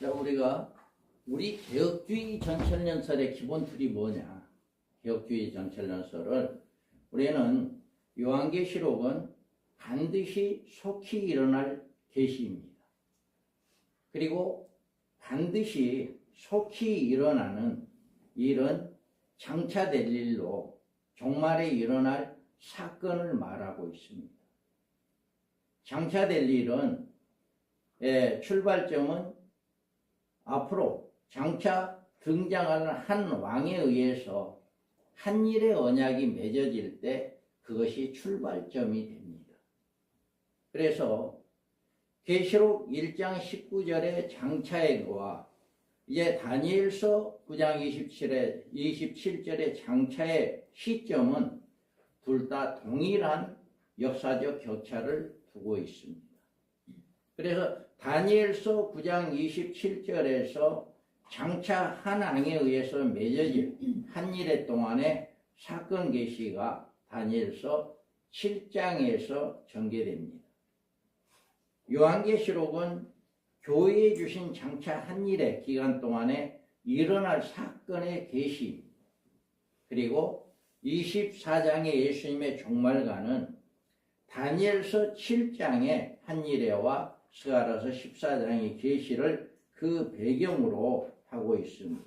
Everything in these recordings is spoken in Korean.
자, 우리 개혁주의 정철연설의 기본 틀이 뭐냐? 개혁주의 정철연설을 우리는 요한계시록은 반드시 속히 일어날 계시입니다. 그리고 반드시 속히 일어나는 일은 장차될 일로 종말에 일어날 사건을 말하고 있습니다. 장차될 일은 출발점은 앞으로 장차 등장하는 한 왕에 의해서 한 일의 언약이 맺어질 때 그것이 출발점이 됩니다. 그래서 계시록 1장 19절의 장차의 거와 이제 다니엘서 9장 27절의 장차의 시점은 둘 다 동일한 역사적 격차를 두고 있습니다. 그래서 다니엘서 9장 27절에서 장차 한 왕에 의해서 맺어질 한 일의 동안의 사건 계시가 다니엘서 7장에서 전개됩니다. 요한계시록은 교회에 주신 장차 한 일의 기간 동안에 일어날 사건의 계시, 그리고 24장의 예수님의 종말과는 다니엘서 7장의 한 일회와 스가랴서 14장의 계시를 그 배경으로 하고 있습니다.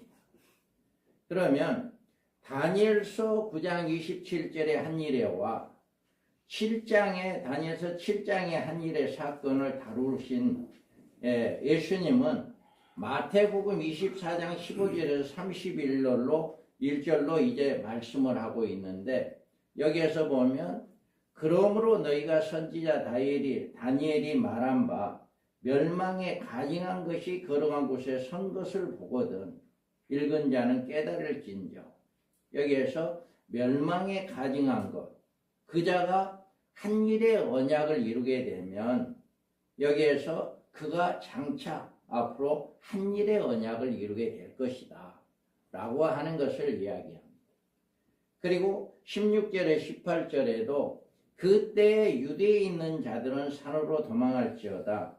그러면 다니엘서 9장 27절의 한 일회와 다니엘서 7장의 한 일의 사건을 다루신 예수님은 마태복음 24장 15절에서 31절로 이제 말씀을 하고 있는데, 여기에서 보면 그러므로 너희가 선지자 다니엘이 말한 바 멸망에 가증한 것이 걸어간 곳에 선 것을 보거든 읽은 자는 깨달을진저. 여기에서 멸망에 가증한 것, 그자가 한 일의 언약을 이루게 되면 여기에서 그가 장차 앞으로 한 일의 언약을 이루게 될 것이다 라고 하는 것을 이야기합니다. 그리고 16절에 18절에도 그때 유대에 있는 자들은 산으로 도망할지어다.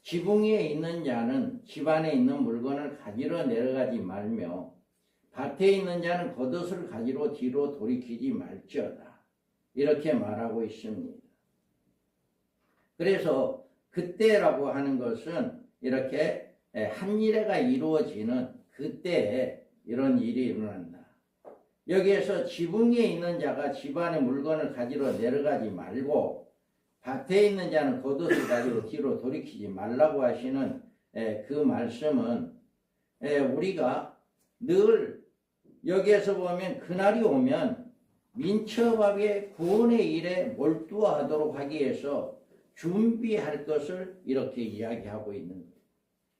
지붕 위에 있는 자는 집 안에 있는 물건을 가지러 내려가지 말며 밭에 있는 자는 겉옷을 가지러 뒤로 돌이키지 말지어다. 이렇게 말하고 있습니다. 그래서 그때라고 하는 것은 이렇게 한 일회가 이루어지는 그때에 이런 일이 일어난다. 여기에서 지붕 위에 있는 자가 집 안에 물건을 가지러 내려가지 말고 밭에 있는 자는 겉옷을 가지러 뒤로 돌이키지 말라고 하시는 그 말씀은 우리가 늘 여기에서 보면 그날이 오면 민첩하게 구원의 일에 몰두하도록 하기 위해서 준비할 것을 이렇게 이야기하고 있는 거예요.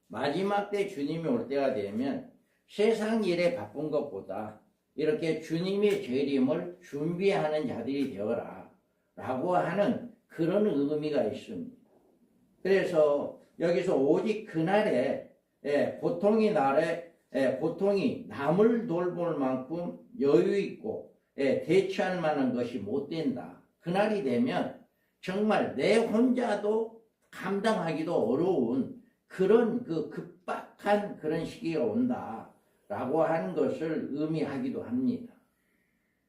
마지막 때 주님이 올 때가 되면 세상 일에 바쁜 것보다 이렇게 주님의 재림을 준비하는 자들이 되어라 라고 하는 그런 의미가 있습니다. 그래서 여기서 오직 그날에 고통이 남을 돌볼 만큼 여유 있고 대처할 만한 것이 못 된다. 그날이 되면 정말 내 혼자도 감당하기도 어려운 그런 급박한 그런 시기가 온다라고 하는 것을 의미하기도 합니다.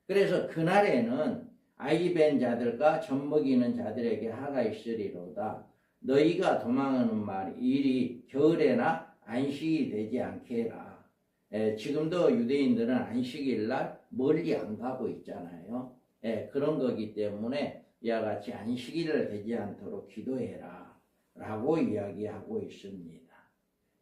그래서 그날에는 아이벤 자들과 젖먹이는 자들에게 하가 있으리로다. 너희가 도망하는 일이 겨울에나 안식이 되지 않게 해라. 지금도 유대인들은 안식일날 멀리 안 가고 있잖아요. 그런 거기 때문에 이와 같이 안식일을 되지 않도록 기도해라 라고 이야기하고 있습니다.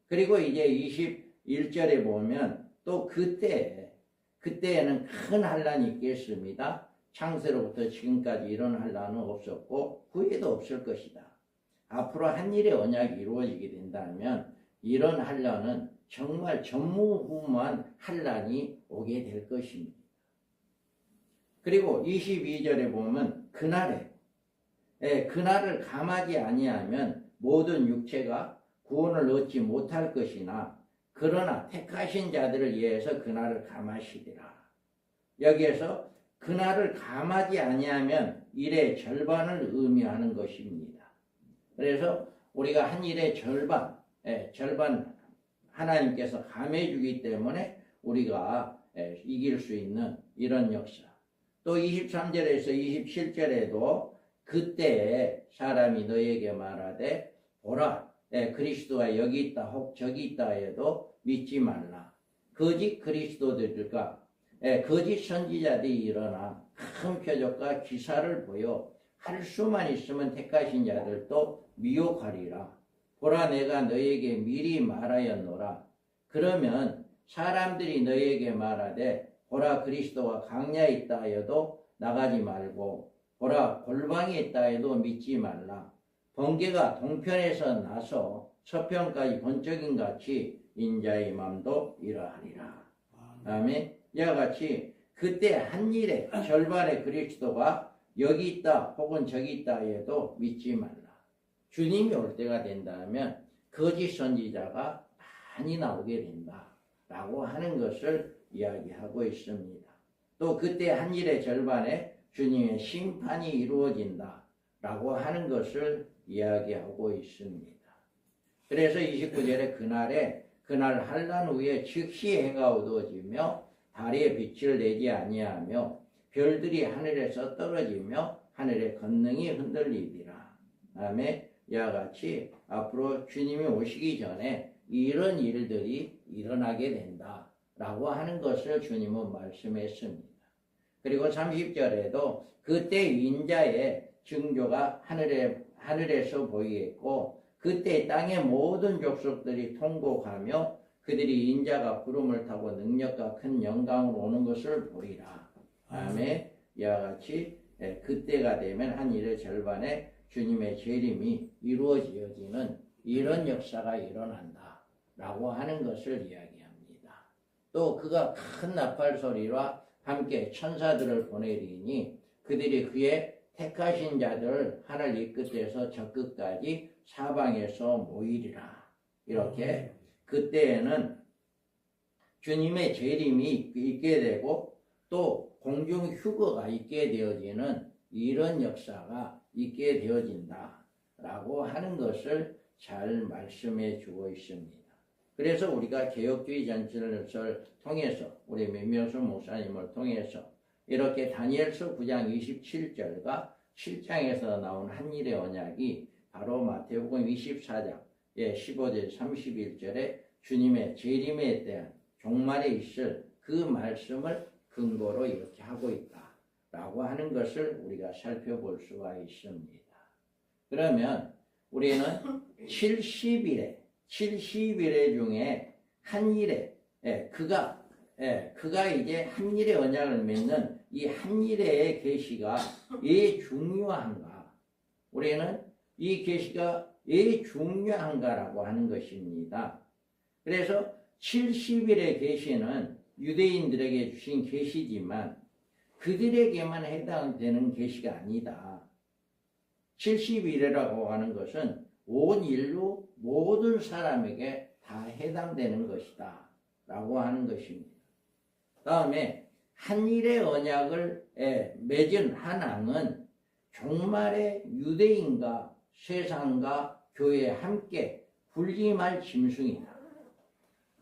그리고 이제 21절에 보면 또 그때에는 큰 환란이 있겠습니다. 창세로부터 지금까지 이런 환란은 없었고 후에도 없을 것이다. 앞으로 한 일의 언약이 이루어지게 된다면 이런 환란은 정말 전무후무한 환란이 오게 될 것입니다. 그리고 22절에 보면 그날을 감하지 아니하면 모든 육체가 구원을 얻지 못할 것이나 그러나 택하신 자들을 위해서 그날을 감하시리라. 여기에서 그날을 감하지 아니하면 일의 절반을 의미하는 것입니다. 그래서 우리가 한 일의 절반 하나님께서 감해 주기 때문에 우리가 이길 수 있는 이런 역사. 또 23절에서 27절에도 그때에 사람이 너에게 말하되 보라 그리스도가 여기 있다 혹 저기 있다 해도 믿지 말라. 거짓 그리스도들과 거짓 선지자들이 일어나 큰 표적과 기사를 보여 할 수만 있으면 택하신 자들도 미혹하리라. 보라 내가 너에게 미리 말하였노라. 그러면 사람들이 너에게 말하되 보라 그리스도가 광야에 있다 해도 나가지 말고 보라 골방에 있다 해도 믿지 말라. 번개가 동편에서 나서 서편까지 번쩍인 같이 인자의 마음도 이러하리라. 아멘. 이와 같이 그때 한 일에 절반의 그리스도가 여기 있다 혹은 저기 있다 해도 믿지 말라. 주님이 올 때가 된다면 거짓 선지자가 많이 나오게 된다 라고 하는 것을 이야기하고 있습니다. 또 그때 한 일의 절반에 주님의 심판이 이루어진다 라고 하는 것을 이야기하고 있습니다. 그래서 29절에 그날 한란 후에 즉시 해가 어두워지며 달에 빛을 내지 아니하며 별들이 하늘에서 떨어지며 하늘의 권능이 흔들리리라. 아멘. 이와 같이 앞으로 주님이 오시기 전에 이런 일들이 일어나게 된다 라고 하는 것을 주님은 말씀했습니다. 그리고 30절에도 그때 인자의 징조가 하늘에서 보이겠고 그때 땅의 모든 족속들이 통곡하며 그들이 인자가 구름을 타고 능력과 큰 영광으로 오는 것을 보리라. 아멘. 이와 같이 그때가 되면 한 일의 절반에 주님의 재림이 이루어지어지는 이런 역사가 일어난다 라고 하는 것을 이야기합니다. 또 그가 큰 나팔 소리와 함께 천사들을 보내리니 그들이 그의 택하신 자들 하늘 이 끝에서 저 끝까지 사방에서 모이리라. 이렇게 그때에는 주님의 재림이 있게 되고 또 공중 휴거가 있게 되어지는 이런 역사가 있게 되어진다 라고 하는 것을 잘 말씀해 주고 있습니다. 그래서 우리가 개혁주의 전체를 통해서 우리 민명수 목사님을 통해서 이렇게 다니엘서 9장 27절과 7장에서 나온 한일의 언약이 바로 마태복음 24장 15절 31절에 주님의 재림에 대한 종말에 있을 그 말씀을 근거로 이렇게 하고 있다 라고 하는 것을 우리가 살펴볼 수가 있습니다. 그러면 우리는 70일의 중에 한 일에 그가 이제 한 일의 언약을 맺는 이 한 일의 계시가 왜 중요한가? 우리는 이 계시가 왜 중요한가라고 하는 것입니다. 그래서 70일의 계시는 유대인들에게 주신 계시지만 그들에게만 해당되는 계시가 아니다. 70일이라고 하는 것은 온 인류 모든 사람에게 다 해당되는 것이다 라고 하는 것입니다. 다음에 한일의 언약을 맺은 한 왕은 종말의 유대인과 세상과 교회에 함께 군림할 짐승이다.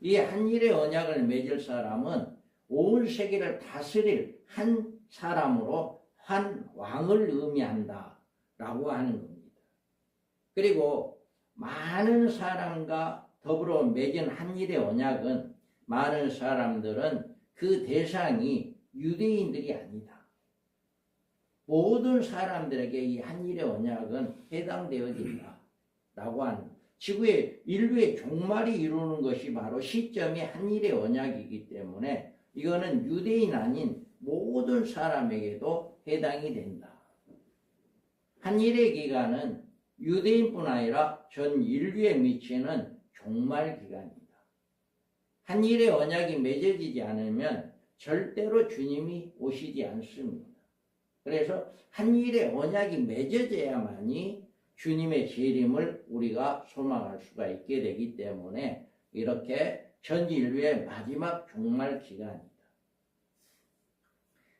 이 한일의 언약을 맺을 사람은 온 세계를 다스릴 한 사람으로 한 왕을 의미한다 라고 하는 겁니다. 그리고 많은 사람과 더불어 맺은 한일의 언약은 많은 사람들은 그 대상이 유대인들이 아니다. 모든 사람들에게 이 한일의 언약은 해당되어진다 라고 하는 지구의 인류의 종말이 이루는 것이 바로 시점이 한일의 언약이기 때문에 이거는 유대인 아닌 모든 사람에게도 해당이 된다. 한일의 기간은 유대인뿐 아니라 전 인류에 미치는 종말 기간입니다. 한일의 언약이 맺어지지 않으면 절대로 주님이 오시지 않습니다. 그래서 한일의 언약이 맺어져야만이 주님의 재림을 우리가 소망할 수가 있게 되기 때문에 이렇게 전 인류의 마지막 종말 기간입니다.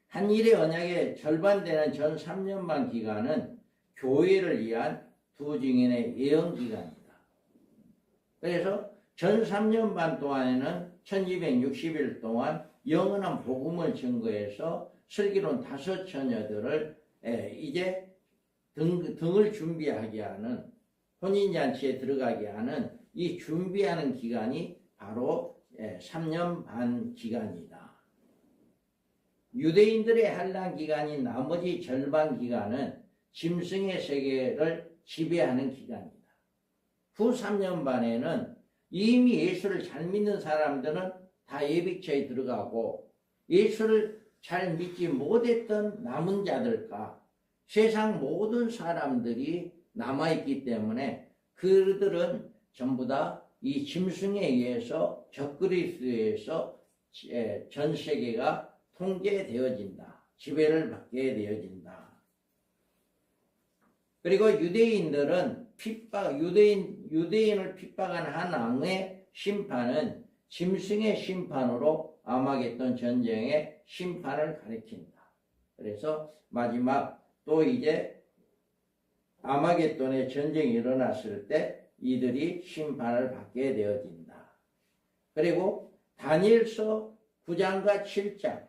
한일의 언약의 절반 되는 전 3년반 기간은 교회를 위한 두 증인의 예언 기간이다. 그래서 전 3년 반 동안에는 1260일 동안 영원한 복음을 증거해서 슬기로운 5처녀들을 이제 등을 준비하게 하는, 혼인잔치에 들어가게 하는 이 준비하는 기간이 바로 3년 반 기간이다. 유대인들의 환란 기간인 나머지 절반 기간은 짐승의 세계를 지배하는 기간이다. 후 3년 반에는 이미 예수를 잘 믿는 사람들은 다 예비처에 들어가고, 예수를 잘 믿지 못했던 남은 자들과 세상 모든 사람들이 남아있기 때문에 그들은 전부 다 이 짐승에 의해서, 적그리스도에서 전 세계가 통제되어진다. 지배를 받게 되어진다. 그리고 유대인들은 유대인을 핍박한 한 왕의 심판은 짐승의 심판으로 아마겟돈 전쟁의 심판을 가리킨다. 그래서 마지막 또 이제 아마겟돈의 전쟁이 일어났을 때 이들이 심판을 받게 되어진다. 그리고 다니엘서 9장과 7장,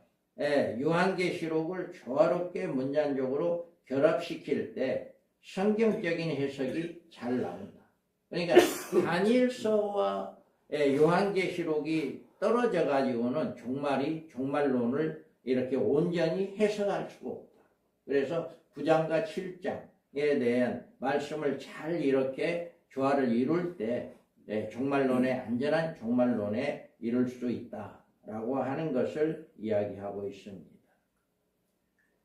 요한계시록을 조화롭게 문장적으로 결합시킬 때 성경적인 해석이 잘 나온다. 그러니까 다니엘서와 요한계시록이 떨어져 가지고는 종말론을 이렇게 온전히 해석할 수가 없다. 그래서 9장과 7장에 대한 말씀을 잘 이렇게 조화를 이룰 때 안전한 종말론에 이룰 수 있다라고 하는 것을 이야기하고 있습니다.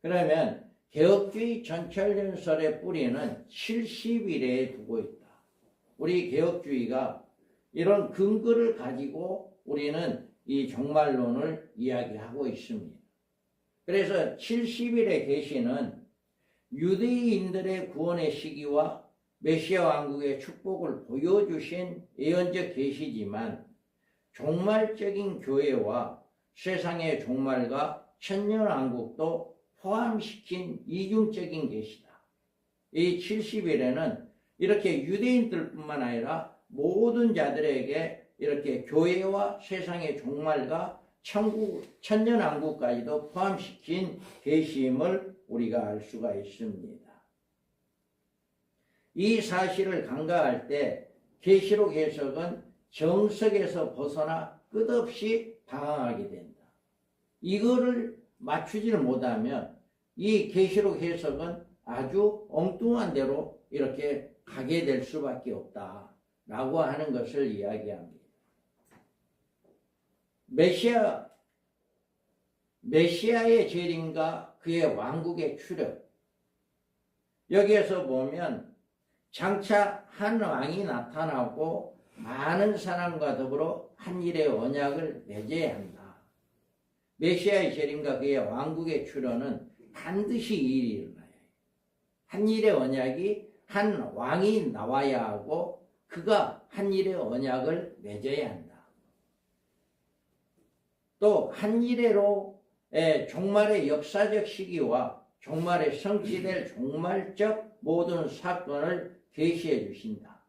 그러면 개혁주의 전철연설의 뿌리는 70일에 두고 있다. 우리 개혁주의가 이런 근거를 가지고 우리는 이 종말론을 이야기하고 있습니다. 그래서 70일의 계시는 유대인들의 구원의 시기와 메시아 왕국의 축복을 보여주신 예언적 계시지만, 종말적인 교회와 세상의 종말과 천년왕국도 포함시킨 이중적인 계시다. 이 70일에는 이렇게 유대인들뿐만 아니라 모든 자들에게 이렇게 교회와 세상의 종말과 천년왕국까지도 포함시킨 계시임을 우리가 알 수가 있습니다. 이 사실을 간과할 때 계시록 해석은 정석에서 벗어나 끝없이 방황하게 된다. 이거를 맞추지를 못하면 이 계시록 해석은 아주 엉뚱한 대로 이렇게 가게 될 수밖에 없다라고 하는 것을 이야기합니다. 메시아의 재림과 그의 왕국의 출현, 여기에서 보면 장차 한 왕이 나타나고 많은 사람과 더불어 한 일의 언약을 맺어야 한다. 메시아의 재림과 그의 왕국의 출현은 반드시 이 일이 일어나야 해요. 한 일의 언약이 한 왕이 나와야 하고 그가 한 일의 언약을 맺어야 한다. 또 한 일회로 종말의 역사적 시기와 종말에 성취될 종말적 모든 사건을 계시해 주신다.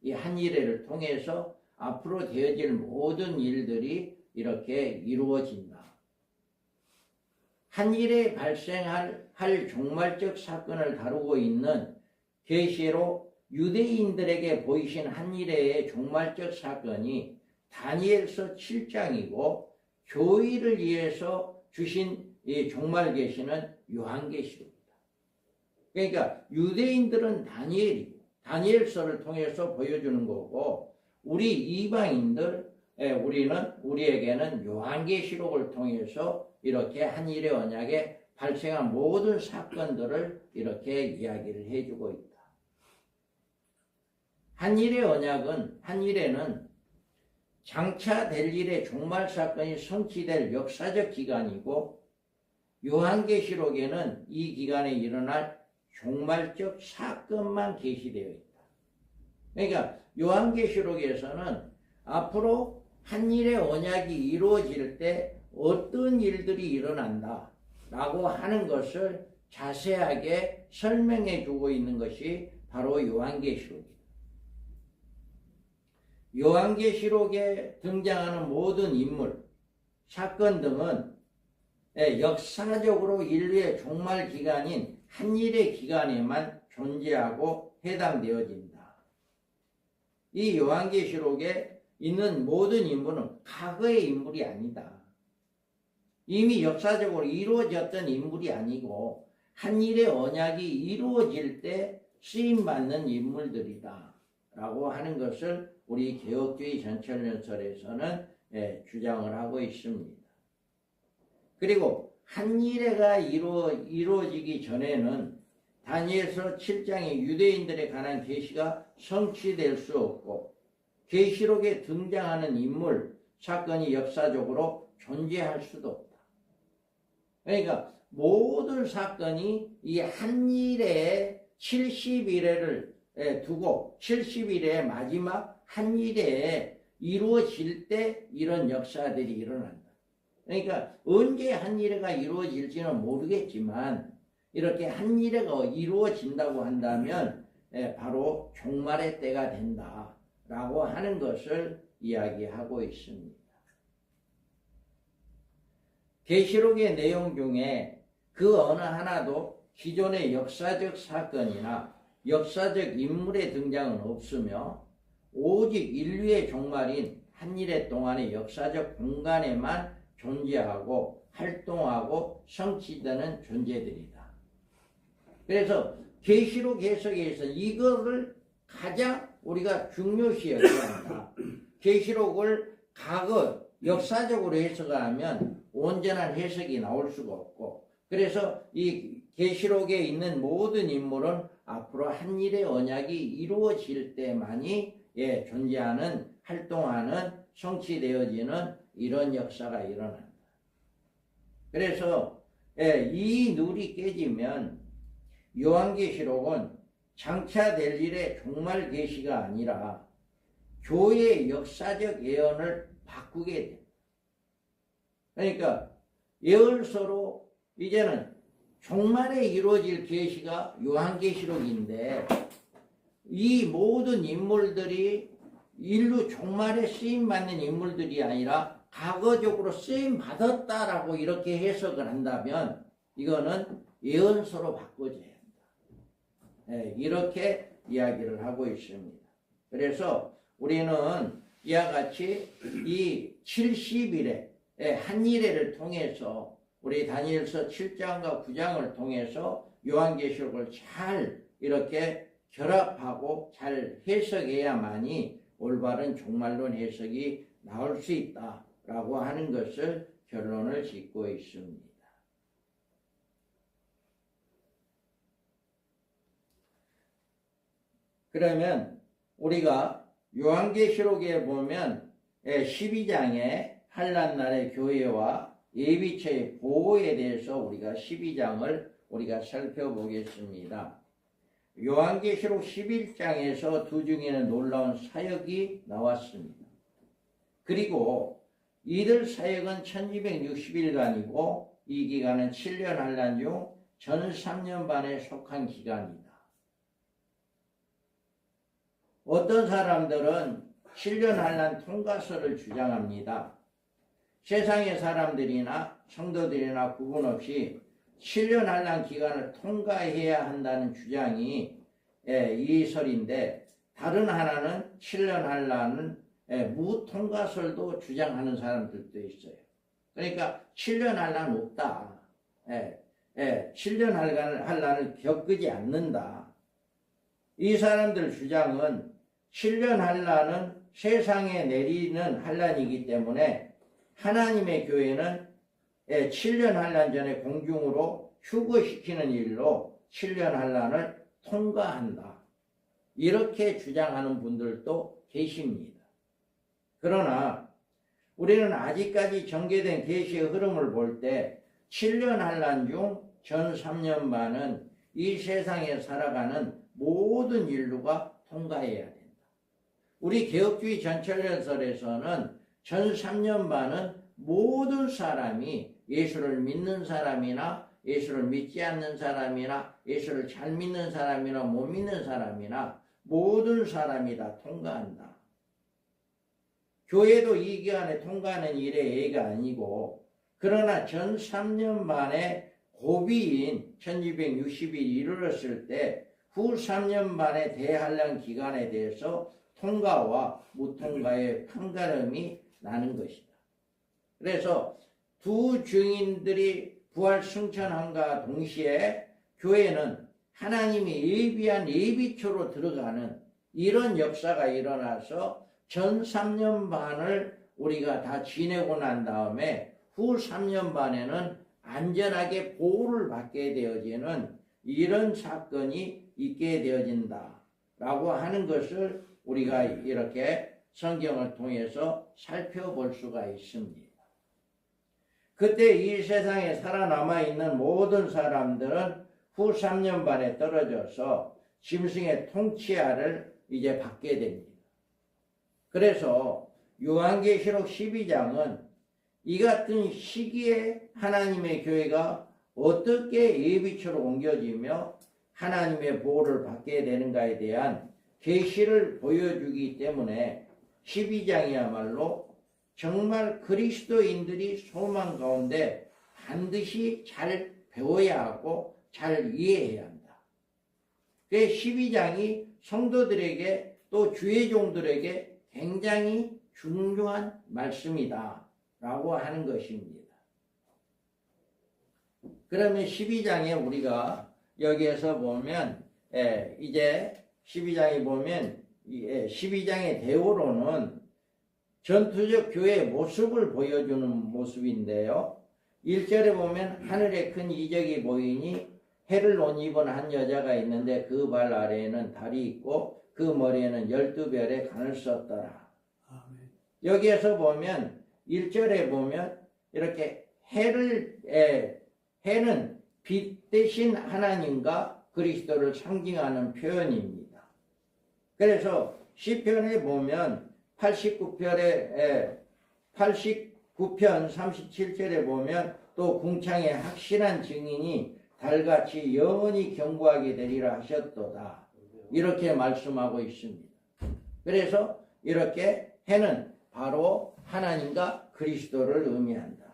이 한 일회를 통해서 앞으로 되어질 모든 일들이 이렇게 이루어진다. 한 일에 발생할 종말적 사건을 다루고 있는 계시로 유대인들에게 보이신 한 일회의 종말적 사건이 다니엘서 7장이고, 교회를 위해서 주신 이 종말 계시는 요한계시록이다. 그러니까 유대인들은 다니엘서를 통해서 보여주는 거고, 우리 이방인들, 우리에게는 요한계시록을 통해서 이렇게 한일의 언약에 발생한 모든 사건들을 이렇게 이야기를 해주고 있다. 한일의 언약은, 한일에는 장차 될 일의 종말 사건이 성취될 역사적 기간이고, 요한계시록에는 이 기간에 일어날 종말적 사건만 계시되어 있다. 그러니까 요한계시록에서는 앞으로 한일의 언약이 이루어질 때 어떤 일들이 일어난다 라고 하는 것을 자세하게 설명해 주고 있는 것이 바로 요한계시록이다. 요한계시록에 등장하는 모든 인물, 사건 등은 역사적으로 인류의 종말 기간인 한일의 기간에만 존재하고 해당되어진다. 이 요한계시록에 있는 모든 인물은 과거의 인물이 아니다. 이미 역사적으로 이루어졌던 인물이 아니고 한일의 언약이 이루어질 때 쓰임받는 인물들이다 라고 하는 것을 우리 개혁주의 전철연설에서는 주장을 하고 있습니다. 그리고 한일회가 이루어지기 전에는 다니엘서 7장의 유대인들에 관한 계시가 성취될 수 없고 계시록에 등장하는 인물, 사건이 역사적으로 존재할 수도 없다. 그러니까 모든 사건이 이 한일의 70일에를 두고 70일의 마지막 한일에 이루어질 때 이런 역사들이 일어난다. 그러니까 언제 한일회가 이루어질지는 모르겠지만 이렇게 한일회가 이루어진다고 한다면 바로 종말의 때가 된다라고 하는 것을 이야기하고 있습니다. 계시록의 내용 중에 그 어느 하나도 기존의 역사적 사건이나 역사적 인물의 등장은 없으며 오직 인류의 종말인 한일회 동안의 역사적 공간에만 존재하고 활동하고 성취되는 존재들이다. 그래서 계시록 해석에서 이거를 가장 우리가 중요시 여겨야 한다. 계시록을 과거 역사적으로 해석하면 온전한 해석이 나올 수가 없고, 그래서 이 계시록에 있는 모든 인물은 앞으로 한일의 언약이 이루어질 때만이 존재하는, 활동하는, 성취되어지는 이런 역사가 일어난다. 그래서 이 룰이 깨지면 요한계시록은 장차 될 일의 종말 계시가 아니라 교회의 역사적 예언을 바꾸게 됩니다. 그러니까 예언서로 이제는 종말에 이루어질 계시가 요한계시록인데 이 모든 인물들이 인류 종말에 쓰임받는 인물들이 아니라 과거적으로 쓰임받았다라고 이렇게 해석을 한다면 이거는 예언서로 바꿔줘야 한다. 이렇게 이야기를 하고 있습니다. 그래서 우리는 이와 같이 이 70일에 한일회를 통해서 우리 다니엘서 7장과 9장을 통해서 요한계시록을 잘 이렇게 결합하고 잘 해석해야만이 올바른 종말론 해석이 나올 수 있다라고 하는 것을 결론을 짓고 있습니다. 그러면 우리가 요한계시록에 보면 12장에 환난날의 교회와 예비처의 보호에 대해서 우리가 12장을 우리가 살펴보겠습니다. 요한계시록 11장에서 두 중에는 놀라운 사역이 나왔습니다. 그리고 이들 사역은 1260일간이고 이 기간은 7년 환난 중 전 3년 반에 속한 기간이다. 어떤 사람들은 7년 환난 통과서를 주장합니다. 세상의 사람들이나 성도들이나 구분 없이 7년 환난 기간을 통과해야 한다는 주장이 이 설인데, 다른 하나는 7년 환난은 무통과설도 주장하는 사람들도 있어요. 그러니까 7년 환난 없다. 7년 환난을 겪지 않는다. 이 사람들 주장은 7년 환난은 세상에 내리는 환난이기 때문에 하나님의 교회는 7년 환난 전에 공중으로 휴거시키는 일로 7년 환난을 통과한다. 이렇게 주장하는 분들도 계십니다. 그러나 우리는 아직까지 전개된 계시의 흐름을 볼 때 7년 환난 중 전 3년 반은 이 세상에 살아가는 모든 인류가 통과해야 된다. 우리 개혁주의 전철연설에서는 전 3년 반은 모든 사람이 예수를 믿는 사람이나 예수를 믿지 않는 사람이나 예수를 잘 믿는 사람이나 못 믿는 사람이나 모든 사람이 다 통과한다. 교회도 이 기간에 통과하는 일의 예가 아니고, 그러나 전 3년 만에 고비인 1260일이 이르렀을 때 후 3년 만에 대환란 기간에 대해서 통과와 무통과의 판가름이 나는 것이다. 그래서 두 증인들이 부활 승천함과 동시에 교회는 하나님이 예비한 예비초로 들어가는 이런 역사가 일어나서 전 3년 반을 우리가 다 지내고 난 다음에 후 3년 반에는 안전하게 보호를 받게 되어지는 이런 사건이 있게 되어진다 라고 하는 것을 우리가 이렇게 성경을 통해서 살펴볼 수가 있습니다. 그때 이 세상에 살아남아 있는 모든 사람들은 후 3년 반에 떨어져서 짐승의 통치하를 이제 받게 됩니다. 그래서 요한계시록 12장은 이 같은 시기에 하나님의 교회가 어떻게 예비처로 옮겨지며 하나님의 보호를 받게 되는가에 대한 계시를 보여주기 때문에 12장이야말로 정말 그리스도인들이 소망 가운데 반드시 잘 배워야 하고 잘 이해해야 한다. 그래서 12장이 성도들에게 또 주의 종들에게 굉장히 중요한 말씀이다 라고 하는 것입니다. 그러면 12장에 우리가 여기에서 보면 이제 12장에 보면 12장의 대오로는 전투적 교회의 모습을 보여주는 모습인데요. 1절에 보면 하늘에 큰 이적이 보이니 해를 옷 입은 한 여자가 있는데 그 발 아래에는 달이 있고 그 머리에는 12별의 관을 썼더라. 아멘. 여기에서 보면 1절에 보면 이렇게 해는 빛 대신 하나님과 그리스도를 상징하는 표현입니다. 그래서 시편에 보면 89편 37절에 보면 또 궁창의 확실한 증인이 달같이 영원히 경고하게 되리라 하셨도다. 이렇게 말씀하고 있습니다. 그래서 이렇게 해는 바로 하나님과 그리스도를 의미한다.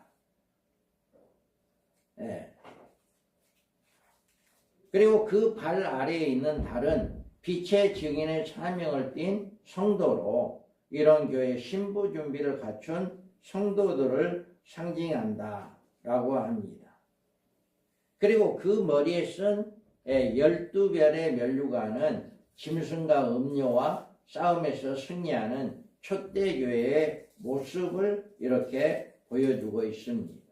그리고 그 발 아래에 있는 달은 빛의 증인의 사명을 띤 성도로 이런 교회 신부 준비를 갖춘 성도들을 상징한다 라고 합니다. 그리고 그 머리에 쓴 12별의 면류관은 짐승과 음료와 싸움에서 승리하는 초대교회의 모습을 이렇게 보여주고 있습니다.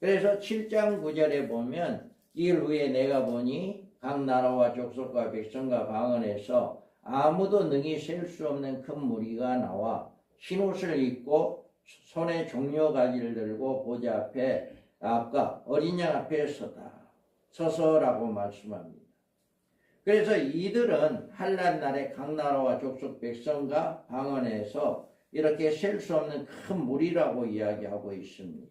그래서 7장 9절에 보면 일 후에 내가 보니 각 나라와 족속과 백성과 방언에서 아무도 능히 셀 수 없는 큰 무리가 나와 흰옷을 입고 손에 종려가지를 들고 보좌 앞에 앞과 어린 양 앞에 서서라고 말씀합니다. 그래서 이들은 한란 날에 각 나라와 족속 백성과 방언에서 이렇게 셀 수 없는 큰 무리라고 이야기하고 있습니다.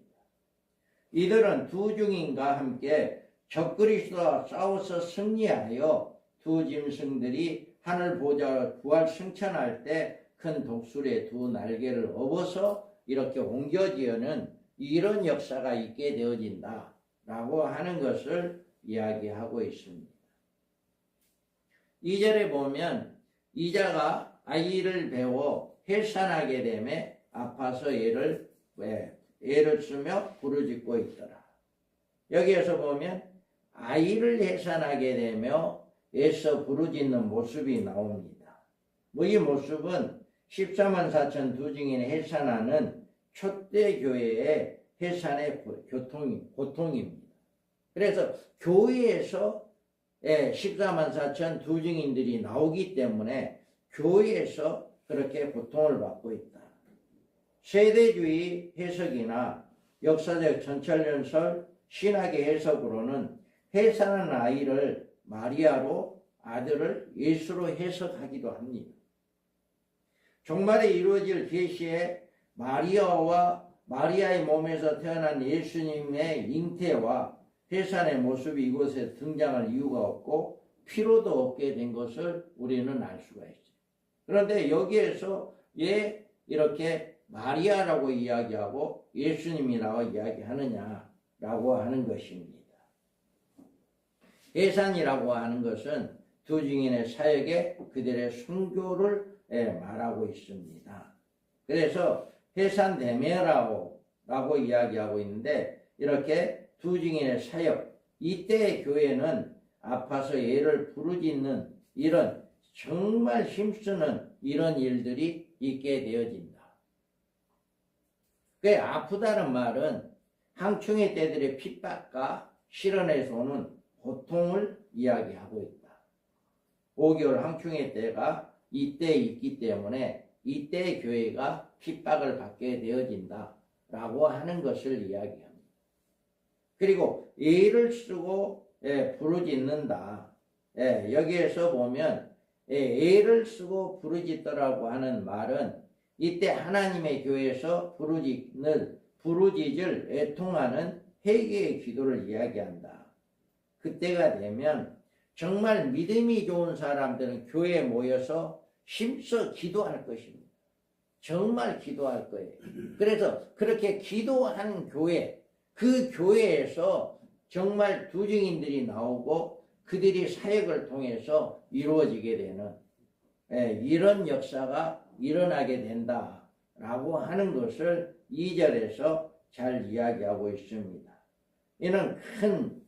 이들은 두 증인과 함께 적그리스도와 싸워서 승리하여 두 짐승들이 하늘 보좌 부활 승천할 때 큰 독수리의 두 날개를 업어서 이렇게 옮겨지어는 이런 역사가 있게 되어진다 라고 하는 것을 이야기하고 있습니다. 2절에 보면 이자가 아이를 배워 해산하게 되매 아파서 애를 쓰며 부르짖고 있더라. 여기에서 보면 아이를 해산하게 되며 애써 부르짖는 모습이 나옵니다. 이 모습은 14만 4천 두 증인의 해산하는 초대교회의 해산의 고통입니다. 그래서 교회에서 14만 4천 두 증인들이 나오기 때문에 교회에서 그렇게 고통을 받고 있다. 세대주의 해석이나 역사적 전철연설 신학의 해석으로는 해산한 아이를 마리아로 아들을 예수로 해석하기도 합니다. 종말에 이루어질 계시에 마리아와 마리아의 몸에서 태어난 예수님의 잉태와 해산의 모습이 이곳에 등장할 이유가 없고 필요도 없게 된 것을 우리는 알 수가 있어요. 그런데 여기에서 이렇게 마리아라고 이야기하고 예수님이라고 이야기하느냐라고 하는 것입니다. 해산이라고 하는 것은 두 증인의 사역에 그들의 순교를 말하고 있습니다. 그래서 해산대매라고 이야기하고 있는데 이렇게 두 증인의 사역, 이때의 교회는 아파서 애를 부르짖는 이런 정말 힘쓰는 이런 일들이 있게 되어진다. 그 아프다는 말은 항충의 때들의 핍박과 실현에서 오는 고통을 이야기하고 있다. 5개월 항충의 때가 이때 있기 때문에 이때의 교회가 핍박을 받게 되어진다 라고 하는 것을 이야기합니다. 그리고 애를 쓰고 부르짖는다. 여기에서 보면 애를 쓰고 부르짖더라고 하는 말은 이때 하나님의 교회에서 부르짖을 애통하는 회개의 기도를 이야기한다. 그때가 되면 정말 믿음이 좋은 사람들은 교회에 모여서 힘써 기도할 것입니다. 정말 기도할 거예요. 그래서 그렇게 기도하는 교회, 그 교회에서 정말 두 증인들이 나오고 그들이 사역을 통해서 이루어지게 되는 이런 역사가 일어나게 된다라고 하는 것을 2절에서 잘 이야기하고 있습니다. 이는 큰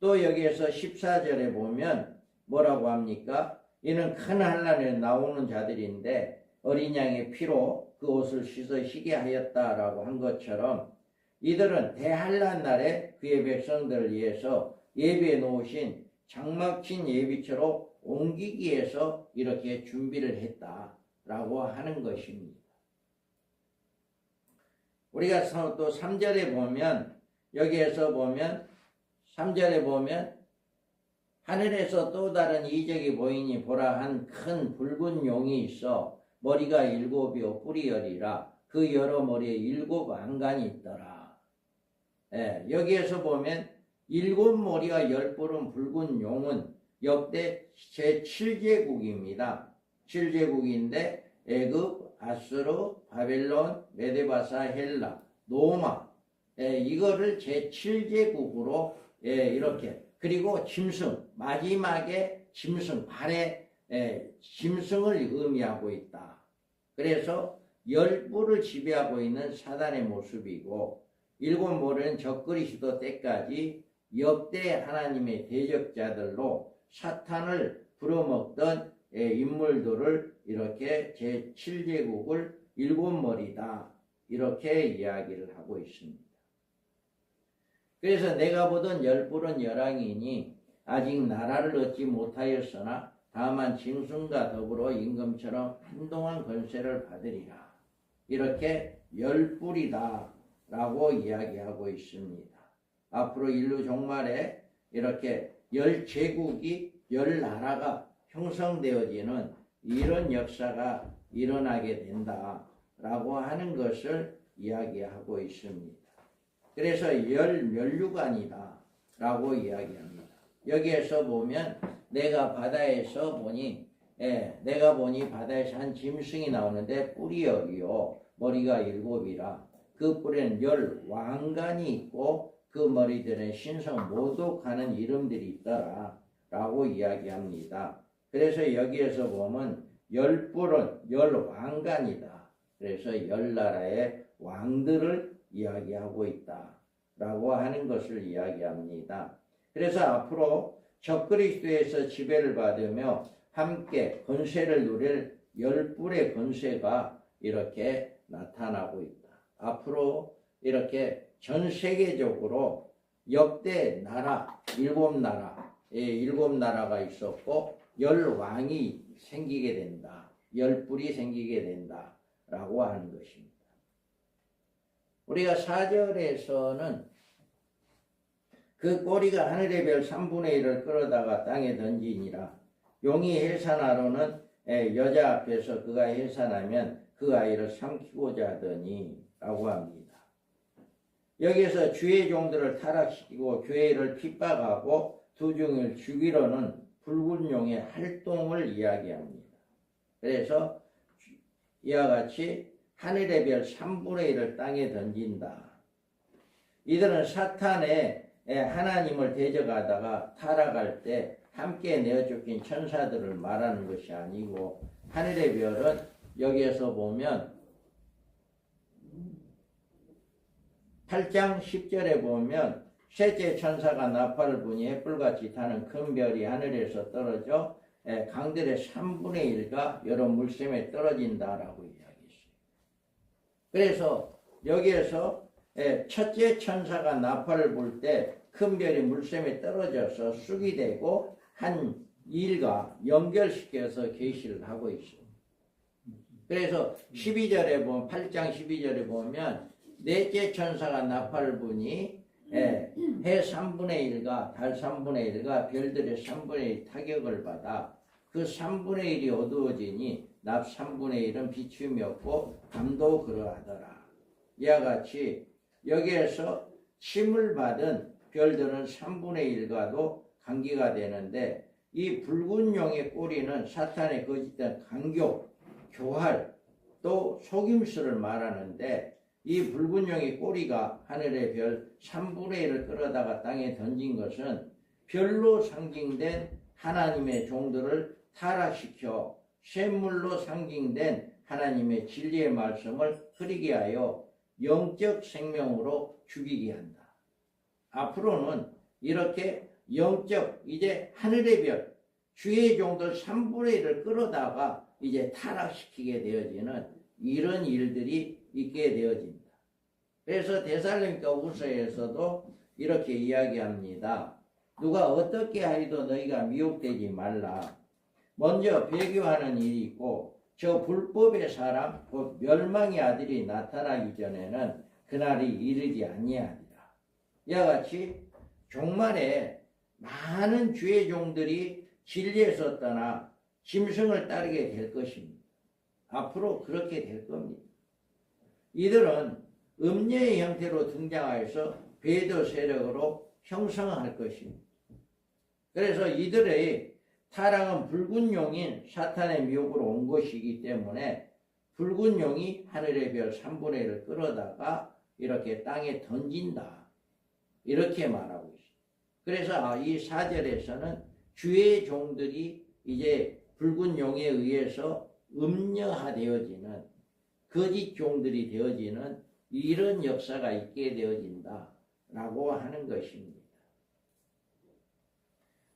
또 여기에서 14절에 보면 뭐라고 합니까? 이는 큰 환난에 나오는 자들인데 어린 양의 피로 그 옷을 씻어 희게 하였다라고 한 것처럼 이들은 대환난 날에 그의 백성들을 위해서 예비해 놓으신 장막친 예비처로 옮기기 위해서 이렇게 준비를 했다라고 하는 것입니다. 우리가 또 3절에 보면 여기에서 보면 3절에 보면 하늘에서 또 다른 이적이 보이니 보라 한 큰 붉은 용이 있어 머리가 7이요 뿔이 10이라 그 여러 머리에 7 안간이 있더라. 여기에서 보면 7머리가 10뿔은 붉은 용은 역대 제7제국입니다. 7제국인데 애굽, 아수르, 바벨론, 메데바사, 헬라, 로마 이거를 제7제국으로 이렇게 그리고 짐승 마지막에 짐승 발에 짐승을 의미하고 있다. 그래서 10뿔을 지배하고 있는 사단의 모습이고 7머리는 적그리스도 때까지 역대 하나님의 대적자들로 사탄을 부려먹던 인물들을 이렇게 제7제국을 7머리다 이렇게 이야기를 하고 있습니다. 그래서 내가 보던 10뿔은 열왕이니 아직 나라를 얻지 못하였으나 다만 짐승과 더불어 임금처럼 한동안 권세를 받으리라. 이렇게 10뿔이다 라고 이야기하고 있습니다. 앞으로 인류 종말에 이렇게 10제국이 10나라가 형성되어지는 이런 역사가 일어나게 된다 라고 하는 것을 이야기하고 있습니다. 그래서 10면류관이다 라고 이야기합니다. 여기에서 보면 내가 보니 바다에서 한 짐승이 나오는데 뿔이 10이요 머리가 7이라 그 뿔에는 10왕관이 있고 그 머리들은 신성 모독하는 이름들이 있더라 라고 이야기합니다. 그래서 여기에서 보면 10뿔은 10왕관이다. 그래서 10나라의 왕들을 이야기하고 있다 라고 하는 것을 이야기합니다. 그래서 앞으로 적그리스도에서 지배를 받으며 함께 권세를 누릴 10뿔의 권세가 이렇게 나타나고 있다. 앞으로 이렇게 전 세계적으로 역대 나라 7나라가 있었고 10왕이 생기게 된다. 10뿔이 생기게 된다 라고 하는 것입니다. 우리가 4절에서는 그 꼬리가 하늘의 별 3분의 1을 끌어다가 땅에 던지니라. 용이 해산하로는 여자 앞에서 그가 해산하면 그 아이를 삼키고자 하더니 라고 합니다. 여기에서 주의 종들을 타락시키고 교회를 핍박하고 두 종을 죽이려는 붉은 용의 활동을 이야기합니다. 그래서 이와 같이 하늘의 별 3분의 1을 땅에 던진다. 이들은 사탄의 하나님을 대적하다가 타락할 때 함께 내어쫓긴 천사들을 말하는 것이 아니고, 하늘의 별은 여기에서 보면 8장 10절에 보면 셋째 천사가 나팔을 부니 햇불같이 타는 큰 별이 하늘에서 떨어져 강들의 3분의 1가 여러 물샘에 떨어진다라고 이야기했어요. 그래서 여기에서 첫째 천사가 나팔을 불 때 큰 별이 물샘에 떨어져서 쑥이 되고 한 일과 연결시켜서 계시를 하고 있어요. 그래서 12절에 보면 8장 12절에 보면 넷째 천사가 나팔을 부니 해 3분의 1과 달 3분의 1과 별들의 3분의 1 타격을 받아 그 3분의 1이 어두워지니 납 3분의 1은 비춤이 없고 밤도 그러하더라. 이와 같이 여기에서 침을 받은 별들은 3분의 1과도 관계가 되는데, 이 붉은 용의 꼬리는 사탄의 거짓된 강교, 교활, 또 속임수를 말하는데, 이 붉은 용의 꼬리가 하늘의 별 3분의 1을 끌어다가 땅에 던진 것은 별로 상징된 하나님의 종들을 타락시켜 샘물로 상징된 하나님의 진리의 말씀을 흐리게 하여 영적 생명으로 죽이게 한다. 앞으로는 이렇게 영적, 이제 하늘의 별, 주의 종들 3분의 1을 끌어다가 이제 타락시키게 되어지는 이런 일들이 있게 되어진다. 그래서 데살로니가 후서에서도 이렇게 이야기합니다. 누가 어떻게 하여도 너희가 미혹되지 말라. 먼저 배교하는 일이 있고 저 불법의 사람 곧 멸망의 아들이 나타나기 전에는 그날이 이르지 아니하리라. 이와 같이 종말에 많은 주의 종들이 진리에서 떠나 짐승을 따르게 될 것입니다. 앞으로 그렇게 될 겁니다. 이들은 음녀의 형태로 등장하여서 배도 세력으로 형성할 것입니다. 그래서 이들의 타락은 붉은 용인 사탄의 미혹으로 온 것이기 때문에 붉은 용이 하늘의 별 3분의 1을 끌어다가 이렇게 땅에 던진다. 이렇게 말하고 있습니다. 그래서 이 4절에서는 주의 종들이 이제 붉은 용에 의해서 음녀화되어지는 거짓 종들이 되어지는 이런 역사가 있게 되어진다라고 하는 것입니다.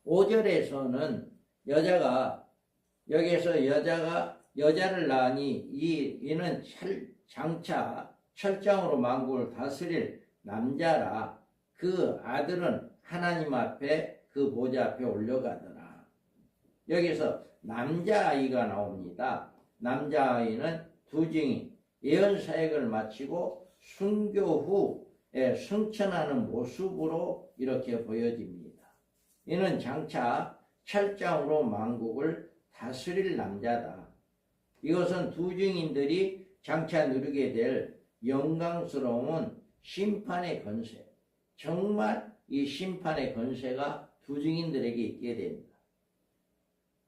5절에서는 여자가 여기에서 여자를 낳으니 이는 장차 철장으로 만국을 다스릴 남자라. 그 아들은 하나님 앞에 그 보좌 앞에 올려가더라. 여기서 남자아이가 나옵니다. 남자아이는 두 증인 예언 사역을 마치고 순교 후에 승천하는 모습으로 이렇게 보여집니다. 이는 장차 철장으로 만국을 다스릴 남자다. 이것은 두 증인들이 장차 누리게 될 영광스러운 심판의 권세, 정말 이 심판의 권세가 두 증인들에게 있게 됩니다.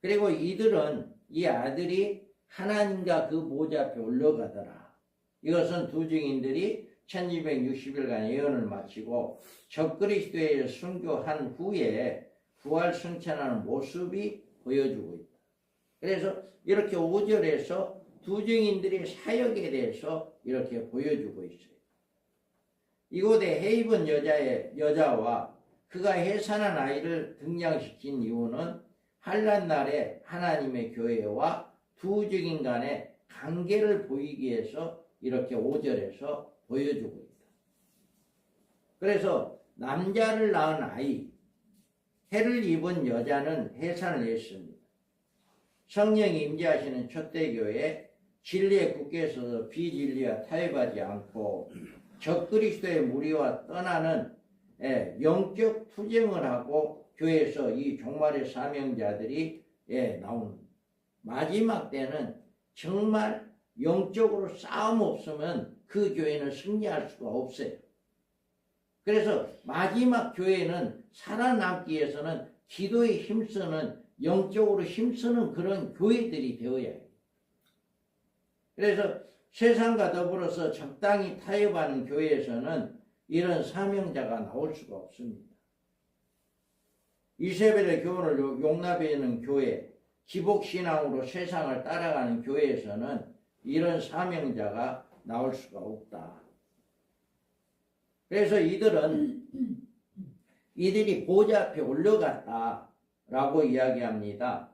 그리고 이들은 이 아들이 하나님과 그 보좌 앞에 올라가더라. 이것은 두 증인들이 1260일간 예언을 마치고 적그리스도에 순교한 후에 부활 승천하는 모습이 보여주고 있다. 그래서 이렇게 5절에서 두 증인들이 사역에 대해서 이렇게 보여주고 있어요. 이곳에 해입은 여자와 그가 해산한 아이를 등장시킨 이유는 환난 날에 하나님의 교회와 두 증인 간의 관계를 보이기 위해서 이렇게 5절에서 보여주고 있다. 그래서 남자를 낳은 아이, 해를 입은 여자는 해산을 했습니다. 성령이 임재하시는 초대교회 진리에 굳게 서서 비진리와 타협하지 않고 적그리스도의 무리와 떠나는 영적 투쟁을 하고 교회에서 이 종말의 사명자들이 나오는 마지막 때는 정말 영적으로 싸움 없으면 그 교회는 승리할 수가 없어요. 그래서 마지막 교회는 살아남기 위해서는 기도에 힘쓰는 영적으로 힘쓰는 그런 교회들이 되어야 해요. 그래서 세상과 더불어서 적당히 타협하는 교회에서는 이런 사명자가 나올 수가 없습니다. 이세벨의 교훈을 용납하는 교회, 기복신앙으로 세상을 따라가는 교회에서는 이런 사명자가 나올 수가 없다. 그래서 이들이 보좌 앞에 올라갔다라고 이야기합니다.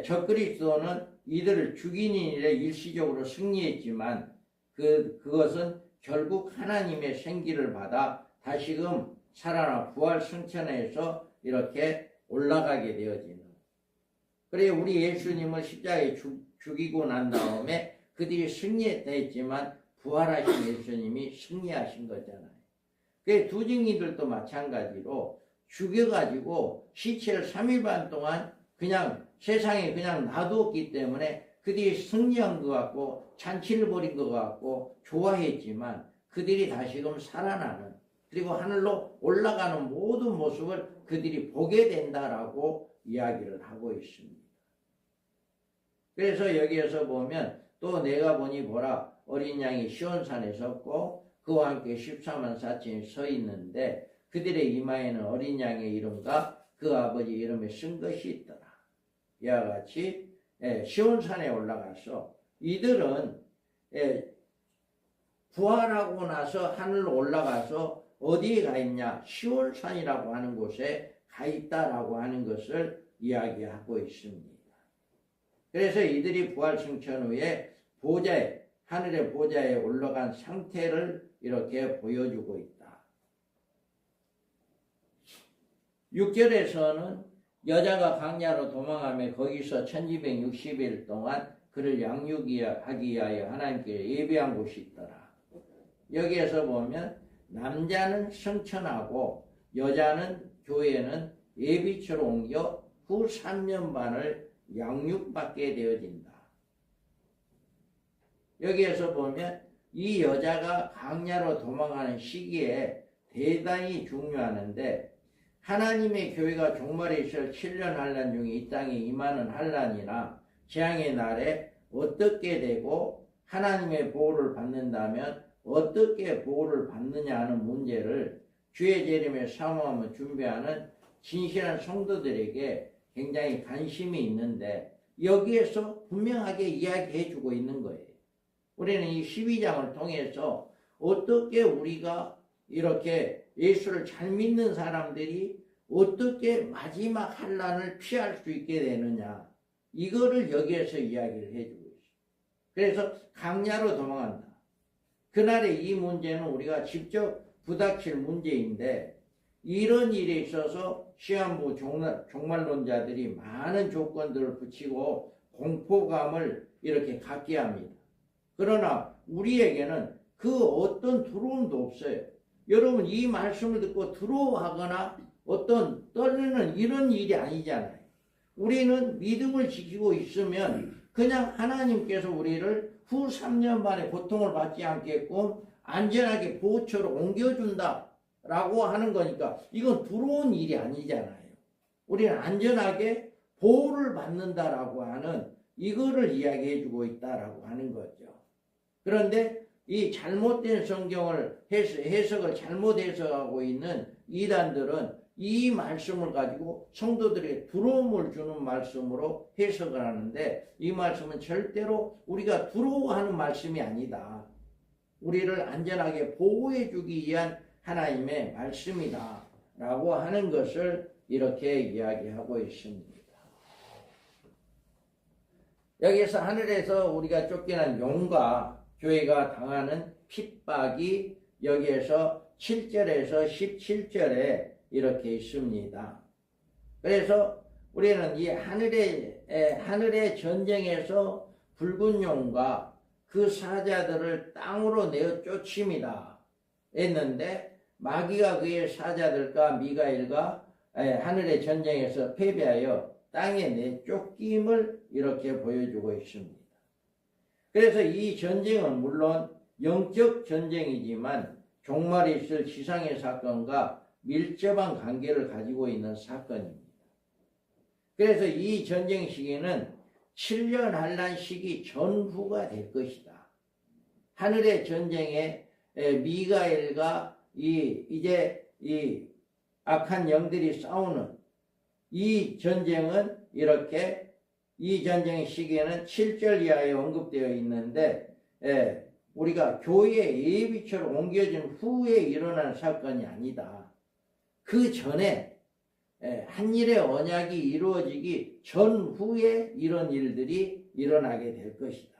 적그리스도는 이들을 죽이는 일에 일시적으로 승리했지만 그것은 결국 하나님의 생기를 받아 다시금 살아나 부활 승천해서 이렇게 올라가게 되어지는. 그래 우리 예수님을 십자가에 죽이고 난 다음에 그들이 승리했다 했지만 부활하신 예수님이 승리하신 거잖아요. 그 두 증인들도 마찬가지로 죽여가지고 시체를 3일 반 동안 그냥 세상에 그냥 놔두었기 때문에 그들이 승리한 것 같고 잔치를 벌인 것 같고 좋아했지만 그들이 다시금 살아나는, 그리고 하늘로 올라가는 모든 모습을 그들이 보게 된다라고 이야기를 하고 있습니다. 그래서 여기에서 보면 또 내가 보니 보라 어린 양이 시온산에 섰고 그와 함께 14만 4천이 서 있는데 그들의 이마에는 어린 양의 이름과 그 아버지 이름에 쓴 것이 있더라. 이와 같이 시온산에 올라가서 이들은 부활하고 나서 하늘로 올라가서 어디에 가 있냐? 시온산이라고 하는 곳에 가 있다라고 하는 것을 이야기하고 있습니다. 그래서 이들이 부활 승천 후에 하늘의 보좌에 올라간 상태를 이렇게 보여주고 있다. 6절에서는 여자가 광야로 도망하며 거기서 1260일 동안 그를 양육하기 위하여 하나님께 예비한 곳이 있더라. 여기에서 보면 남자는 승천하고 여자는 교회는 예비처로 옮겨 후 3년 반을 양육받게 되어진다. 여기에서 보면 이 여자가 광야로 도망가는 시기에 대단히 중요하는데 하나님의 교회가 종말에 있을 7년 환란 중에 이 땅에 임하는 환란이나 재앙의 날에 어떻게 되고 하나님의 보호를 받는다면 어떻게 보호를 받느냐 하는 문제를 주의 재림에 사모하며 준비하는 진실한 성도들에게 굉장히 관심이 있는데 여기에서 분명하게 이야기해 주고 있는 거예요. 우리는 이 12장을 통해서 어떻게 우리가 이렇게 예수를 잘 믿는 사람들이 어떻게 마지막 환난을 피할 수 있게 되느냐, 이거를 여기에서 이야기를 해주고 있어요. 그래서 광야로 도망간다. 그날의 이 문제는 우리가 직접 부닥칠 문제인데 이런 일에 있어서 시한부 종말론자들이 많은 조건들을 붙이고 공포감을 이렇게 갖게 합니다. 그러나 우리에게는 그 어떤 두려움도 없어요. 여러분 이 말씀을 듣고 두려워하거나 어떤 떨리는 이런 일이 아니잖아요. 우리는 믿음을 지키고 있으면 그냥 하나님께서 우리를 후 3년 반의 고통을 받지 않게끔 안전하게 보호처로 옮겨준다 라고 하는 거니까 이건 두려운 일이 아니잖아요. 우리는 안전하게 보호를 받는다라고 하는 이거를 이야기해 주고 있다라고 하는 거죠. 그런데 이 잘못된 성경을 해석을 잘못 해석하고 있는 이단들은 이 말씀을 가지고 성도들에게 두려움을 주는 말씀으로 해석을 하는데 이 말씀은 절대로 우리가 두려워하는 말씀이 아니다. 우리를 안전하게 보호해 주기 위한 하나님의 말씀이다 라고 하는 것을 이렇게 이야기하고 있습니다. 여기서 하늘에서 우리가 쫓겨난 용과 교회가 당하는 핍박이 여기에서 7절에서 17절에 이렇게 있습니다. 그래서 우리는 이 하늘의 전쟁에서 붉은 용과 그 사자들을 땅으로 내어 쫓습니다 했는데 마귀가 그의 사자들과 미가엘과 하늘의 전쟁에서 패배하여 땅에 내쫓김을 이렇게 보여주고 있습니다. 그래서 이 전쟁은 물론 영적 전쟁이지만 종말에 있을 지상의 사건과 밀접한 관계를 가지고 있는 사건입니다. 그래서 이 전쟁 시기는 7년 환란 시기 전후가 될 것이다. 하늘의 전쟁에 미가엘과 이제 이 악한 영들이 싸우는 이 전쟁은 이렇게 이 전쟁의 시기에는 7절 이하에 언급되어 있는데 우리가 교회 예비처럼 옮겨진 후에 일어난 사건이 아니다. 그 전에 한일의 언약이 이루어지기 전후에 이런 일들이 일어나게 될 것이다.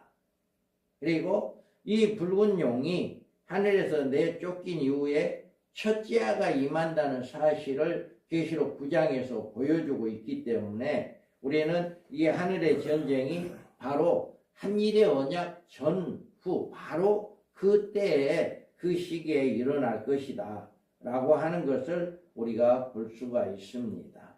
그리고 이 붉은 용이 하늘에서 내쫓긴 이후에 첫째 아가 임한다는 사실을 계시록 9장에서 보여주고 있기 때문에 우리는 이 하늘의 전쟁이 바로 한일의 언약 전후 바로 그때에 그 시기에 일어날 것이다 라고 하는 것을 우리가 볼 수가 있습니다.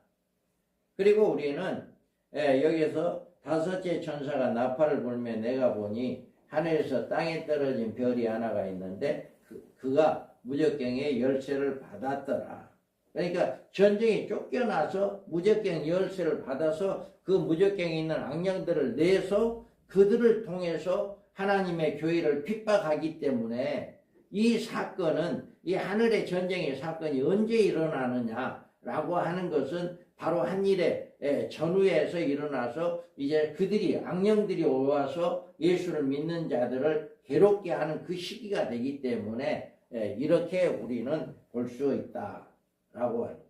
그리고 우리는 여기서 다섯째 천사가 나팔을 불며 내가 보니 하늘에서 땅에 떨어진 별이 하나가 있는데 그가 무적경의 열쇠를 받았더라. 그러니까 전쟁이 쫓겨나서 무적경 열쇠를 받아서 그 무적경에 있는 악령들을 내서 그들을 통해서 하나님의 교회를 핍박하기 때문에 이 사건은 이 하늘의 전쟁의 사건이 언제 일어나느냐라고 하는 것은 바로 한일의 전후에서 일어나서 이제 그들이 악령들이 와서 예수를 믿는 자들을 괴롭게 하는 그 시기가 되기 때문에 이렇게 우리는 볼 수 있다라고 합니다.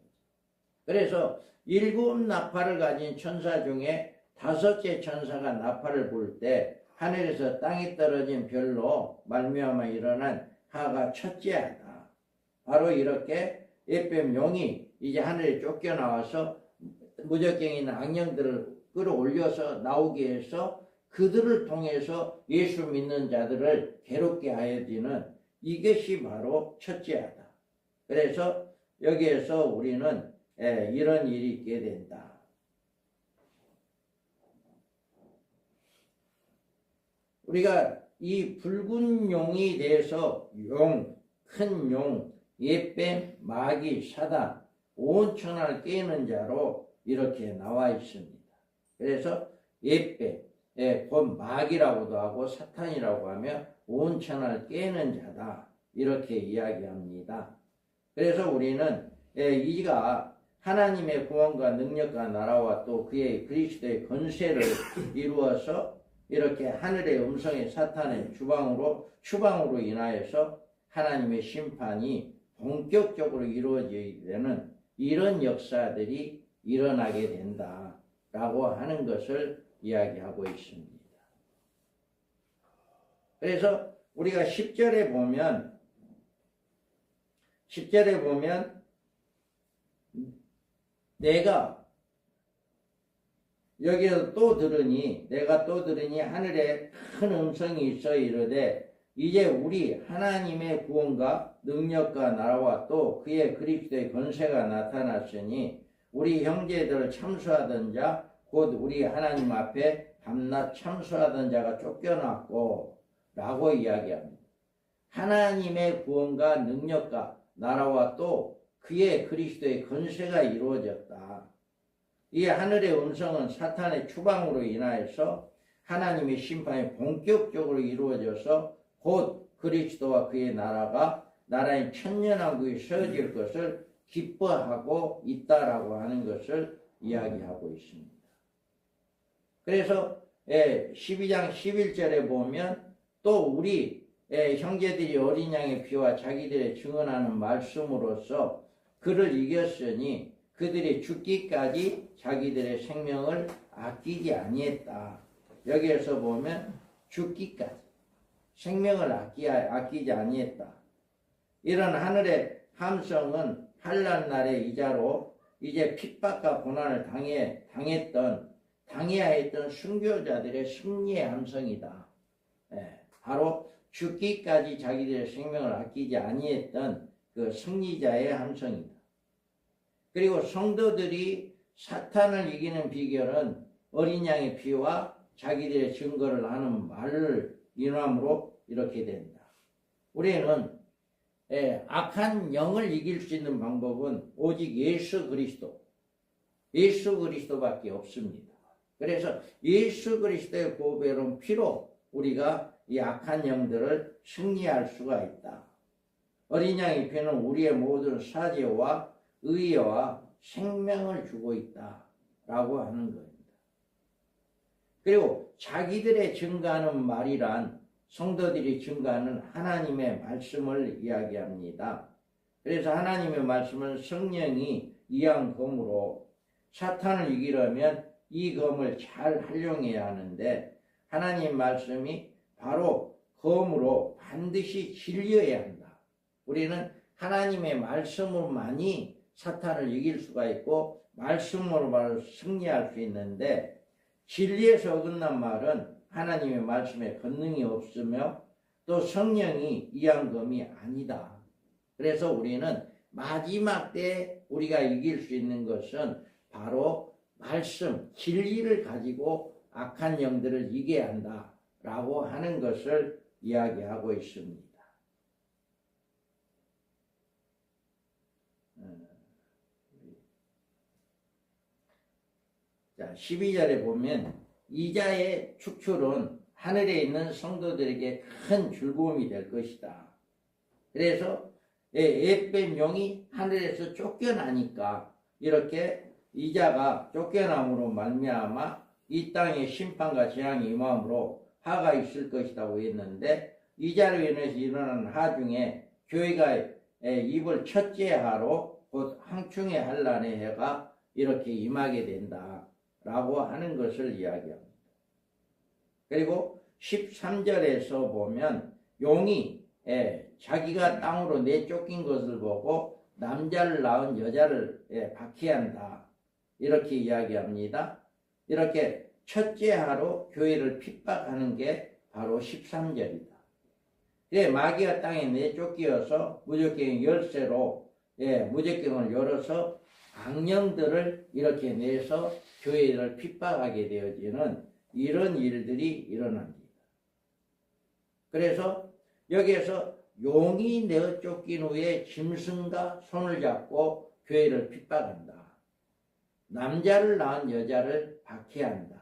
그래서 7 나팔을 가진 천사 중에 5째 천사가 나팔을 불 때 하늘에서 땅에 떨어진 별로 말미암아 일어난 하가 첫째 하다. 바로 이렇게 에뱀 용이 이제 하늘에 쫓겨나와서 무적경에 있는 악령들을 끌어올려서 나오게 해서 그들을 통해서 예수 믿는 자들을 괴롭게 하여지는 이것이 바로 첫째 하다. 그래서 여기에서 우리는 이런 일이 있게 된다. 우리가 이 붉은 용이 대해서 용, 큰 용, 옛뱀, 마귀, 사단, 온 천하를 깨는 자로 이렇게 나와 있습니다. 그래서 옛뱀, 곧 마귀라고도 하고 사탄이라고 하며 온 천하를 깨는 자다. 이렇게 이야기합니다. 그래서 우리는 이가 하나님의 구원과 능력과 나라와 또 그의 그리스도의 권세를 이루어서 이렇게 하늘의 음성의 사탄의 추방으로 인하여서 하나님의 심판이 본격적으로 이루어지게 되는 이런 역사들이 일어나게 된다라고 하는 것을 이야기하고 있습니다. 그래서 우리가 10절에 보면 내가 여기서 내가 또 들으니 하늘에 큰 음성이 있어 이르되 이제 우리 하나님의 구원과 능력과 나라와 또 그의 그리스도의 권세가 나타났으니 우리 형제들을 참수하던 자 곧 우리 하나님 앞에 밤낮 참수하던 자가 쫓겨났고 라고 이야기합니다. 하나님의 구원과 능력과 나라와 또 그의 그리스도의 권세가 이루어졌다. 이 하늘의 음성은 사탄의 추방으로 인하여서 하나님의 심판이 본격적으로 이루어져서 곧 그리스도와 그의 나라의 천년왕국이 세워질 것을 기뻐하고 있다라고 하는 것을 이야기하고 있습니다. 그래서 12장 11절에 보면 또 우리 형제들이 어린 양의 피와 자기들의 증언하는 말씀으로써 그를 이겼으니 그들이 죽기까지 자기들의 생명을 아끼지 아니했다. 여기에서 보면 죽기까지 생명을 아끼지 아니했다. 이런 하늘의 함성은 환난 날의 이자로 이제 핍박과 고난을 당해야 했던 순교자들의 승리의 함성이다. 바로 죽기까지 자기들의 생명을 아끼지 아니했던 그 승리자의 함성이다. 그리고 성도들이 사탄을 이기는 비결은 어린 양의 피와 자기들의 증거를 하는 말을 인함으로 이렇게 된다. 우리는 악한 영을 이길 수 있는 방법은 오직 예수 그리스도밖에 없습니다. 그래서 예수 그리스도의 보배로운 피로 우리가 이 악한 영들을 승리할 수가 있다. 어린 양의 피는 우리의 모든 사죄와 의와 생명을 주고 있다 라고 하는 겁니다. 그리고 자기들의 증거하는 말이란 성도들이 증거하는 하나님의 말씀을 이야기합니다. 그래서 하나님의 말씀은 성령이 이한 검으로 사탄을 이기려면 이 검을 잘 활용해야 하는데 하나님 말씀이 바로 검으로 반드시 진리해야 한다. 우리는 하나님의 말씀으로만이 사탄을 이길 수가 있고 말씀으로 바로 승리할 수 있는데 진리에서 어긋난 말은 하나님의 말씀에 권능이 없으며 또 성령이 이한 검이 아니다. 그래서 우리는 마지막 때 우리가 이길 수 있는 것은 바로 말씀, 진리를 가지고 악한 영들을 이겨야 한다라고 하는 것을 이야기하고 있습니다. 자, 12절에 보면 이자의 축출은 하늘에 있는 성도들에게 큰 즐거움이 될 것이다. 그래서 옅은 용이 하늘에서 쫓겨나니까 이렇게 이자가 쫓겨남으로 말미암아 이 땅에 심판과 재앙이 임함으로 하가 있을 것이라고 했는데 이자로 인해서 일어나는 하 중에 교회가 입을 첫째 하로 곧 황충의 환란의 해가 이렇게 임하게 된다라고 하는 것을 이야기합니다. 그리고 13절에서 보면 용이 자기가 땅으로 내쫓긴 것을 보고 남자를 낳은 여자를 박해한다. 이렇게 이야기합니다. 이렇게 첫째 하로 교회를 핍박하는 게 바로 13절이다. 마귀가 땅에 내쫓기어서 무적경의 열쇠로 무적경을 열어서 악령들을 이렇게 내서 교회를 핍박하게 되어지는 이런 일들이 일어납니다. 그래서 여기에서 용이 내쫓긴 후에 짐승과 손을 잡고 교회를 핍박한다. 남자를 낳은 여자를 박해한다.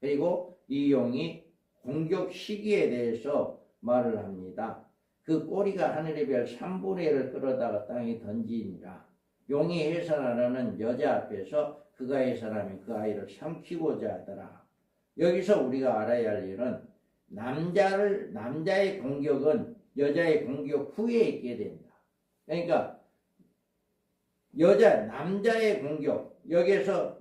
그리고 이 용이 공격 시기에 대해서 말을 합니다. 그 꼬리가 하늘의 별 3분의 1을 끌어다가 땅에 던지니라. 용이 해산하려는 여자 앞에서 그가 해산하면 그 아이를 삼키고자 하더라. 여기서 우리가 알아야 할 일은 남자의 공격은 여자의 공격 후에 있게 된다. 그러니까 남자의 공격, 여기에서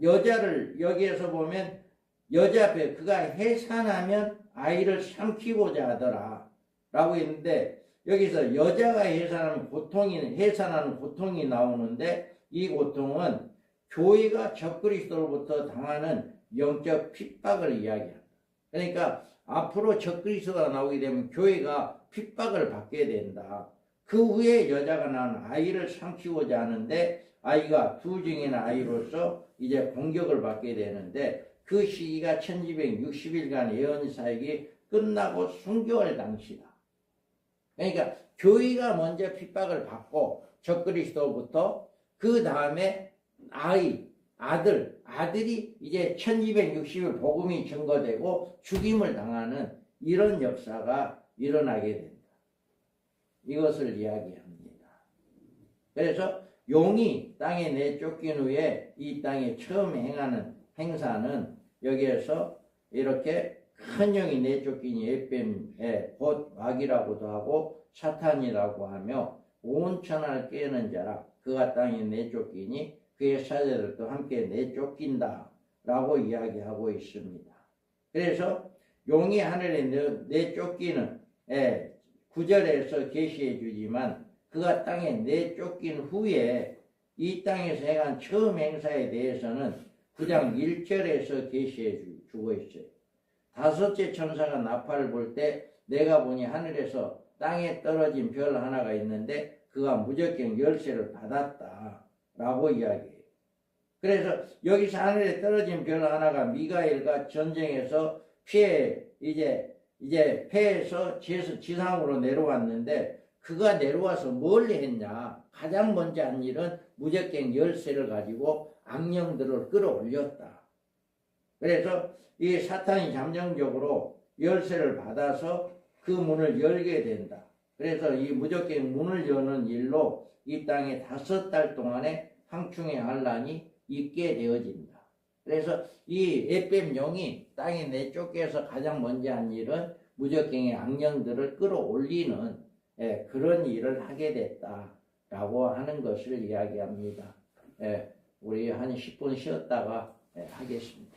여자를 여기에서 보면 여자 앞에 그가 해산하면 아이를 삼키고자 하더라 라고 했는데 여기서 여자가 해산하는 고통이 나오는데 이 고통은 교회가 적그리스도로부터 당하는 영적 핍박을 이야기합니다. 그러니까 앞으로 적그리스도가 나오게 되면 교회가 핍박을 받게 된다. 그 후에 여자가 낳은 아이를 삼키고자 하는데 아이가 둘중에는 아이로서 이제 공격을 받게 되는데 그 시기가 1260일간 예언 사역이 끝나고 순교할 당시다. 그러니까 교회가 먼저 핍박을 받고 적그리스도부터 그 다음에 아들이 이제 1260일 복음이 증거되고 죽임을 당하는 이런 역사가 일어나게 된다. 이것을 이야기합니다. 그래서 용이 땅에 내쫓긴 후에 이 땅에 처음 행하는 행사는 여기에서 이렇게 큰 영이 내쫓긴 옅뱀 곧 마귀라고도 하고 사탄이라고 하며 온 천하를 깨는 자라 그가 땅에 내쫓기니 그의 사제들도 함께 내쫓긴다 라고 이야기하고 있습니다. 그래서 용이 하늘에 내쫓기는 9절에서 계시해 주지만 그가 땅에 내쫓긴 후에 이 땅에서 행한 처음 행사에 대해서는 9장 1절에서 계시해 주고 있어요. 다섯째 천사가 나팔을 불 때 내가 보니 하늘에서 땅에 떨어진 별 하나가 있는데 그가 무적경 열쇠를 받았다 라고 이야기해요. 그래서 여기서 하늘에 떨어진 별 하나가 미가엘과 전쟁에서 패해서 지상으로 내려왔는데 그가 내려와서 뭘 했냐? 가장 먼저 한 일은 무적경 열쇠를 가지고 악령들을 끌어올렸다 그래서 이 사탄이 잠정적으로 열쇠를 받아서 그 문을 열게 된다. 그래서 이 무적행 문을 여는 일로 이 땅에 5달 동안에 황충의 환란이 있게 되어진다. 그래서 이 에뱀 영이 땅에 내쫓겨서 가장 먼저 한 일은 무적행의 악령들을 끌어올리는 그런 일을 하게 됐다라고 하는 것을 이야기합니다. 우리 한 10분 쉬었다가 하겠습니다.